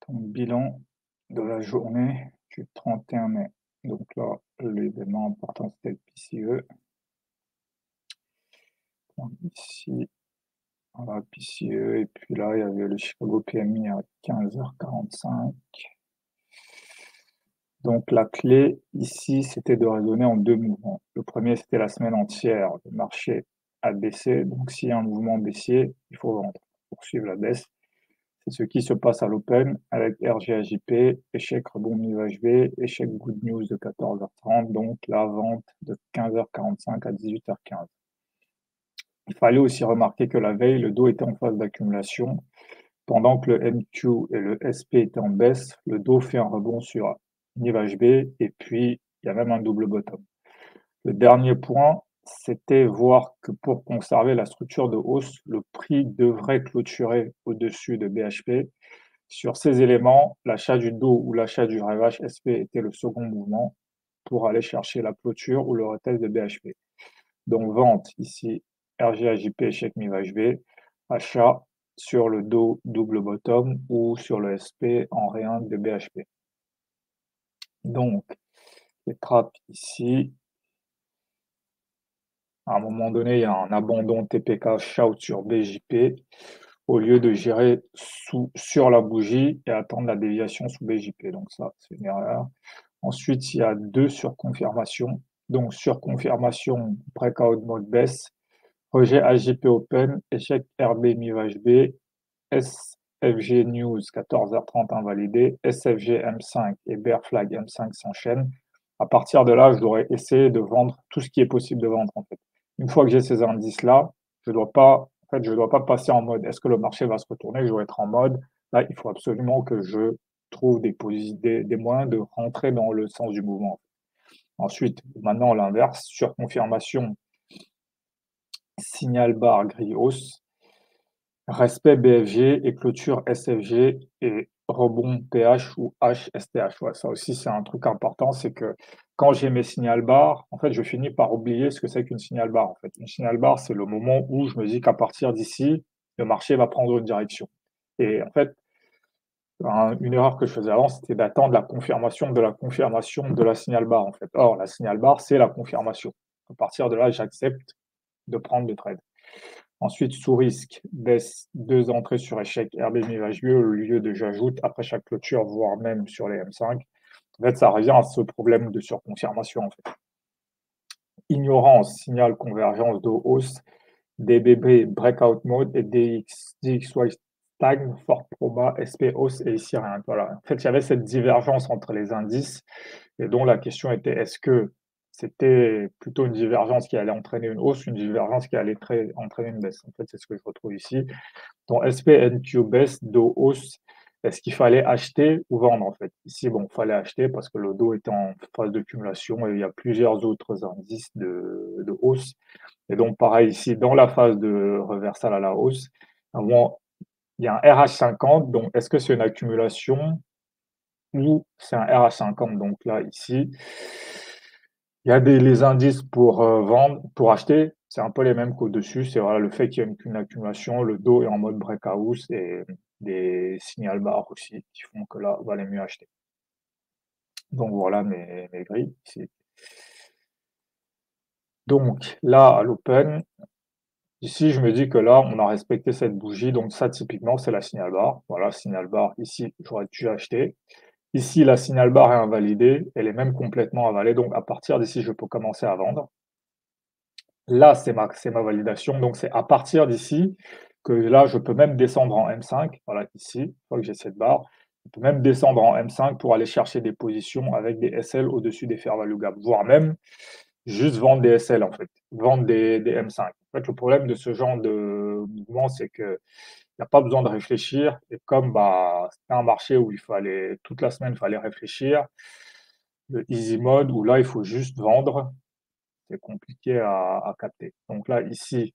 Donc, bilan de la journée du 31 mai. Donc là, l'événement important, c'était le PCE. Donc ici, voilà, PCE. Et puis là, il y avait le Chicago PMI à 15h45. Donc la clé ici, c'était de raisonner en deux mouvements. Le premier, c'était la semaine entière. Le marché a baissé. Donc s'il y a un mouvement baissier, il faut vendre, poursuivre la baisse. C'est ce qui se passe à l'Open avec RGAJP, échec rebond MIVHB, échec good news de 14h30, donc la vente de 15h45 à 18h15. Il fallait aussi remarquer que la veille, le dos était en phase d'accumulation. Pendant que le MQ et le SP étaient en baisse, le dos fait un rebond sur MIVHB et puis il y a même un double bottom. Le dernier point, c'était voir que pour conserver la structure de hausse, le prix devrait clôturer au-dessus de BHP. Sur ces éléments, l'achat du dos ou l'achat du rivage SP était le second mouvement pour aller chercher la clôture ou le retest de BHP. Donc vente ici, RGAJP, échec MIVHB, achat sur le dos double bottom ou sur le SP en rien de BHP. Donc, les trappes ici, à un moment donné, il y a un abandon TPK shout sur BJP au lieu de gérer sur la bougie et attendre la déviation sous BJP. Donc ça, c'est une erreur. Ensuite, il y a deux surconfirmations. Donc surconfirmation, breakout mode baisse, rejet AJP open, échec RB MIVHB, SFG news 14h30 invalidé, SFG M5 et bear flag M5 s'enchaînent. À partir de là, je devrais essayer de vendre tout ce qui est possible de vendre en fait. Une fois que j'ai ces indices-là, je dois pas passer en mode est-ce que le marché va se retourner, je dois être en mode là, il faut absolument que je trouve des moyens de rentrer dans le sens du mouvement. Ensuite, maintenant l'inverse, sur confirmation, signal barre grille hausse, respect BFG et clôture SFG et rebond PH ou HSTH. Ouais, ça aussi, c'est un truc important, c'est que quand j'ai mes signal bars, en fait, je finis par oublier ce que c'est qu'une signal bar. En fait, une signal bar, c'est le moment où je me dis qu'à partir d'ici, le marché va prendre une direction. Et en fait, une erreur que je faisais avant, c'était d'attendre la confirmation de la signal bar, en fait. Or, la signal bar, c'est la confirmation. À partir de là, j'accepte de prendre le trade. Ensuite, sous risque, baisse 2 entrées sur échec RB/MIVHB au lieu de j'ajoute après chaque clôture, voire même sur les M5. En fait, ça revient à ce problème de surconfirmation. En fait. Ignorance, signal convergence de hausse, DBB breakout mode et DXY stagne, fort proba, SP hausse et ici rien. Voilà. En fait, il y avait cette divergence entre les indices et dont la question était est-ce que c'était plutôt une divergence qui allait entraîner une hausse, une divergence qui allait entraîner une baisse. En fait, c'est ce que je retrouve ici. Dans SPNQ baisse, dos hausse, est-ce qu'il fallait acheter ou vendre en fait? Ici, bon, il fallait acheter parce que le dos était en phase de cumulation et il y a plusieurs autres indices de hausse. Et donc, pareil ici, dans la phase de reversal à la hausse, il y a un RH50, donc est-ce que c'est une accumulation ou c'est un RH50? Donc là, ici, il y a les indices pour vendre, pour acheter, c'est un peu les mêmes qu'au-dessus. C'est voilà, le fait qu'il y a une accumulation, le dos est en mode breakout et des signal bars aussi qui font que là, valait mieux acheter. Donc voilà mes grilles ici. Donc là, à l'open, ici, je me dis que là, on a respecté cette bougie. Donc ça, typiquement, c'est la signal bar. Voilà, signal bar. Ici, j'aurais dû acheter. Ici, la signal bar est invalidée. Elle est même complètement avalée. Donc à partir d'ici, je peux commencer à vendre. Là, c'est ma validation. Donc, c'est à partir d'ici que là, je peux même descendre en M5. Voilà, ici, une fois que j'ai cette barre, je peux même descendre en M5 pour aller chercher des positions avec des SL au-dessus des fair value gap, voire même juste vendre des SL en fait, vendre des M5. En fait, le problème de ce genre de mouvement, c'est qu'il n'y a pas besoin de réfléchir. Et comme bah, c'était un marché où il fallait, toute la semaine, il fallait réfléchir, le easy mode où là, il faut juste vendre, c'est compliqué à capter. Donc là, ici,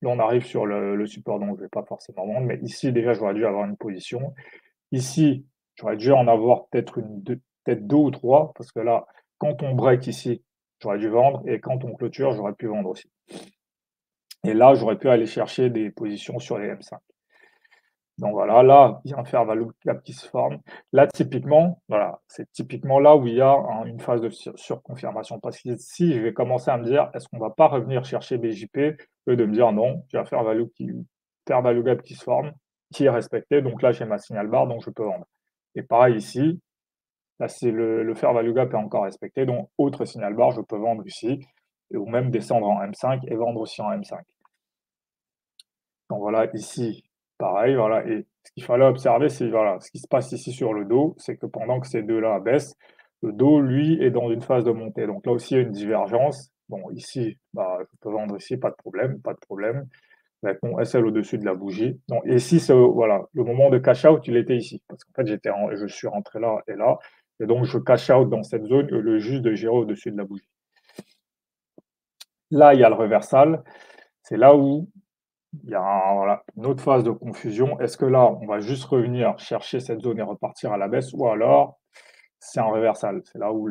là, on arrive sur le support, donc je ne vais pas forcément vendre, mais ici, déjà, j'aurais dû avoir une position. Ici, j'aurais dû en avoir peut-être deux ou trois, parce que là, quand on break ici, j'aurais dû vendre, et quand on clôture, j'aurais pu vendre aussi. Et là, j'aurais pu aller chercher des positions sur les M5. Donc voilà, là, il y a un fair value gap qui se forme. Là, typiquement, voilà, c'est typiquement là où il y a une phase de surconfirmation. Parce que si je vais commencer à me dire, est-ce qu'on va pas revenir chercher BJP, au lieu de me dire non, j'ai un fair value gap qui se forme, qui est respecté. Donc là, j'ai ma signal bar, donc je peux vendre. Et pareil ici, là, c'est le fair value gap est encore respecté. Donc, autre signal bar, je peux vendre ici, ou même descendre en M5 et vendre aussi en M5. Donc voilà, ici, pareil, voilà. Et ce qu'il fallait observer, c'est voilà, ce qui se passe ici sur le dos, c'est que pendant que ces deux-là baissent, le dos, lui, est dans une phase de montée. Donc là aussi, il y a une divergence. Bon, ici, bah, je peux vendre ici, pas de problème, pas de problème. Avec mon SL au-dessus de la bougie. Donc, et ici, c'est voilà, le moment de cash out, il était ici. Parce qu'en fait, je suis rentré là et là. Et donc, je cash out dans cette zone, le juste de gérer au-dessus de la bougie. Là, il y a le reversal. C'est là où il y a voilà, une autre phase de confusion. Est-ce que là, on va juste revenir chercher cette zone et repartir à la baisse, ou alors c'est un reversal? C'est là où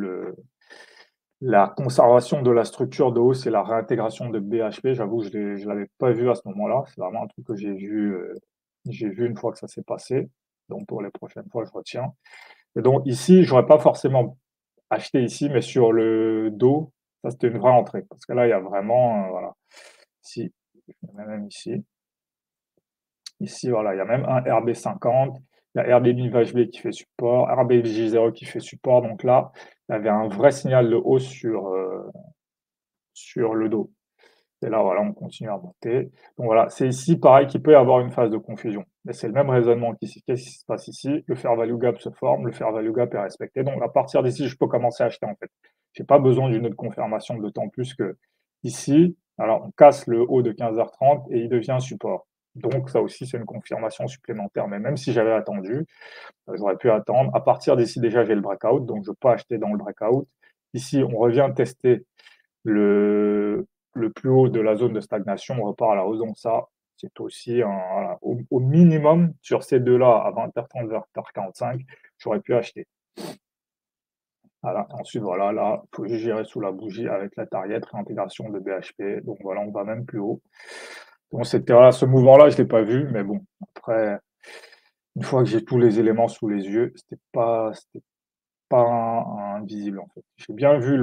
la conservation de la structure de hausse et la réintégration de BHP, j'avoue, je ne l'avais pas vu à ce moment-là. C'est vraiment un truc que j'ai vu une fois que ça s'est passé. Donc pour les prochaines fois, je retiens. Et donc ici, j'aurais pas forcément acheté ici, mais sur le dos, ça c'était une vraie entrée. Parce que là, il y a vraiment, voilà, ici, même ici. Ici, voilà, il y a même un RB50, il y a RB qui fait support, RBJ0 qui fait support. Donc là, il y avait un vrai signal de hausse sur le dos. Et là, voilà, on continue à monter. Donc voilà, c'est ici pareil qu'il peut y avoir une phase de confusion. Mais c'est le même raisonnement qu'ici. Qu'est-ce qui se passe ici? Le fair value gap se forme, le fair value gap est respecté. Donc à partir d'ici, je peux commencer à acheter en fait. Je n'ai pas besoin d'une autre confirmation, d'autant plus que ici, alors on casse le haut de 15h30 et il devient support. Donc ça aussi, c'est une confirmation supplémentaire. Mais même si j'avais attendu, j'aurais pu attendre. À partir d'ici, déjà, j'ai le breakout, donc je peux acheter dans le breakout. Ici, on revient tester le, le plus haut de la zone de stagnation, on repart à la hausse. Donc ça, c'est aussi voilà, au minimum sur ces deux-là à 20h30, 20h45, j'aurais pu acheter. Voilà. Ensuite, voilà, là, il faut juste gérer sous la bougie avec la target, réintégration de BHP. Donc voilà, on va même plus haut. Donc c'était voilà, ce mouvement-là, je ne l'ai pas vu, mais bon, après, une fois que j'ai tous les éléments sous les yeux, c'était pas invisible en fait. J'ai bien vu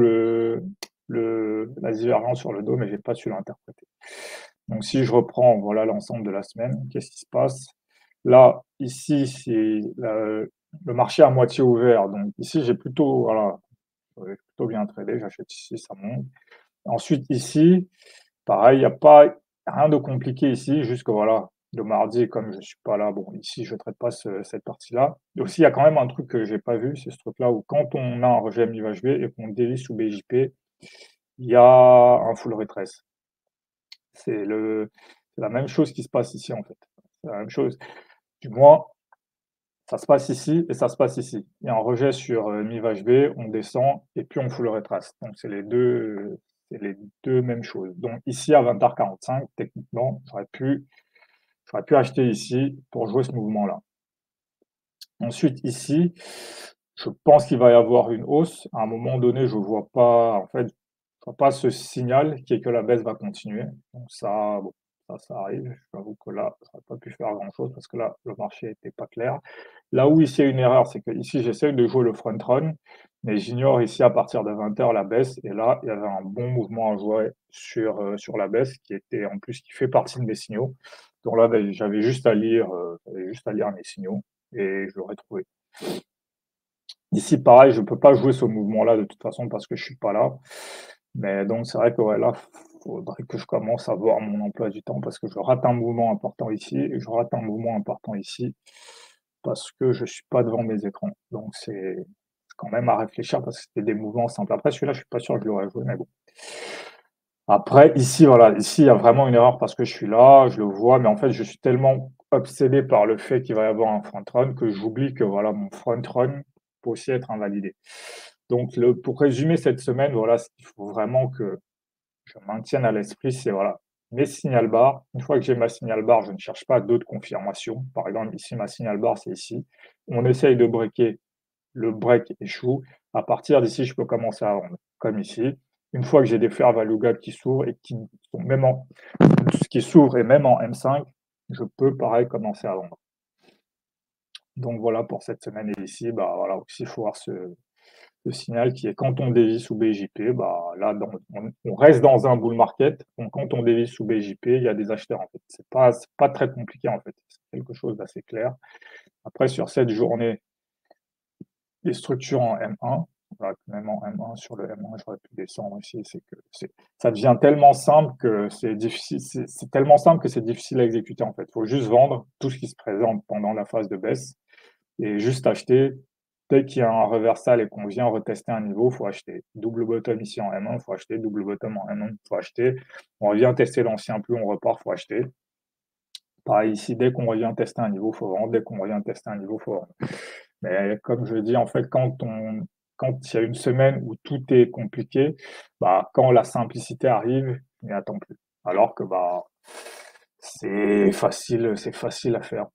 la divergence sur le dos, mais j'ai pas su l'interpréter. Donc si je reprends voilà l'ensemble de la semaine, qu'est-ce qui se passe? Là, ici, c'est le marché à moitié ouvert. Donc ici, j'ai plutôt, voilà, plutôt bien tradé. J'achète ici, ça monte. Ensuite, ici, pareil, il n'y a pas rien de compliqué ici, juste que voilà, le mardi, comme je ne suis pas là, bon, ici, je ne traite pas cette partie-là. Et aussi, il y a quand même un truc que je n'ai pas vu, c'est ce truc-là où quand on a un rejet MIVHV et qu'on dévie sous BJP, il y a un full retrace. C'est la même chose qui se passe ici, en fait. C'est la même chose. Du moins, ça se passe ici et ça se passe ici. Il y a un rejet sur MIVHV, on descend et puis on full retrace. Donc, c'est les deux mêmes choses. Donc, ici, à 20h45, techniquement, j'aurais pu acheter ici pour jouer ce mouvement-là. Ensuite, ici, je pense qu'il va y avoir une hausse. À un moment donné, je ne vois pas, en fait, je vois pas ce signal qui est que la baisse va continuer. Donc ça, bon, ça arrive. J'avoue que là, je n'aurais pas pu faire grand-chose parce que là, le marché n'était pas clair. Là où ici il y a une erreur, c'est que ici, j'essaie de jouer le front run, mais j'ignore ici à partir de 20h la baisse. Et là, il y avait un bon mouvement à jouer sur la baisse qui était en plus qui fait partie de mes signaux. Donc là, ben, j'avais juste à lire mes signaux et je l'aurais trouvé. Ici, pareil, je ne peux pas jouer ce mouvement-là de toute façon parce que je ne suis pas là. Mais donc, c'est vrai que ouais, là, il faudrait que je commence à voir mon emploi du temps parce que je rate un mouvement important ici et je rate un mouvement important ici parce que je ne suis pas devant mes écrans. Donc, c'est quand même à réfléchir parce que c'était des mouvements simples. Après, celui-là, je ne suis pas sûr que je l'aurais joué, mais bon. Après, ici, voilà, ici, il y a vraiment une erreur parce que je suis là, je le vois, mais en fait, je suis tellement obsédé par le fait qu'il va y avoir un front run que j'oublie que voilà, mon front run peut aussi être invalidé. Donc, pour résumer cette semaine, voilà, ce qu'il faut vraiment que je maintienne à l'esprit, c'est voilà, mes signal bars. Une fois que j'ai ma signal bar, je ne cherche pas d'autres confirmations. Par exemple, ici, ma signal bar, c'est ici. On essaye de breaker, le break échoue. À partir d'ici, je peux commencer à vendre, comme ici. Une fois que j'ai des fair value gap qui s'ouvrent et qui sont même qui s'ouvrent et même en M5, je peux pareil commencer à vendre. Donc voilà pour cette semaine et ici, bah, voilà aussi il faut voir ce signal qui est quand on dévie sous BJP, bah, là on reste dans un bull market, donc quand on dévie sous BJP, il y a des acheteurs en fait. C'est pas très compliqué en fait, c'est quelque chose d'assez clair. Après sur cette journée, les structures en M1, voilà, même en M1 sur le M1, j'aurais pu descendre ici, c'est que ça devient tellement simple que c'est difficile, c'est tellement simple que c'est difficile à exécuter en fait. Il faut juste vendre tout ce qui se présente pendant la phase de baisse et juste acheter. Dès qu'il y a un reversal et qu'on vient retester un niveau, il faut acheter. Double bottom ici en M1, il faut acheter. Double bottom en M1, il faut acheter. On revient tester l'ancien plus, on repart, il faut acheter. Pareil ici, dès qu'on revient tester un niveau, il faut vendre. Dès qu'on revient tester un niveau, il faut vendre. Mais comme je dis, en fait, quand il y a une semaine où tout est compliqué, bah, quand la simplicité arrive, il n'y attend plus. Alors que bah, c'est facile à faire.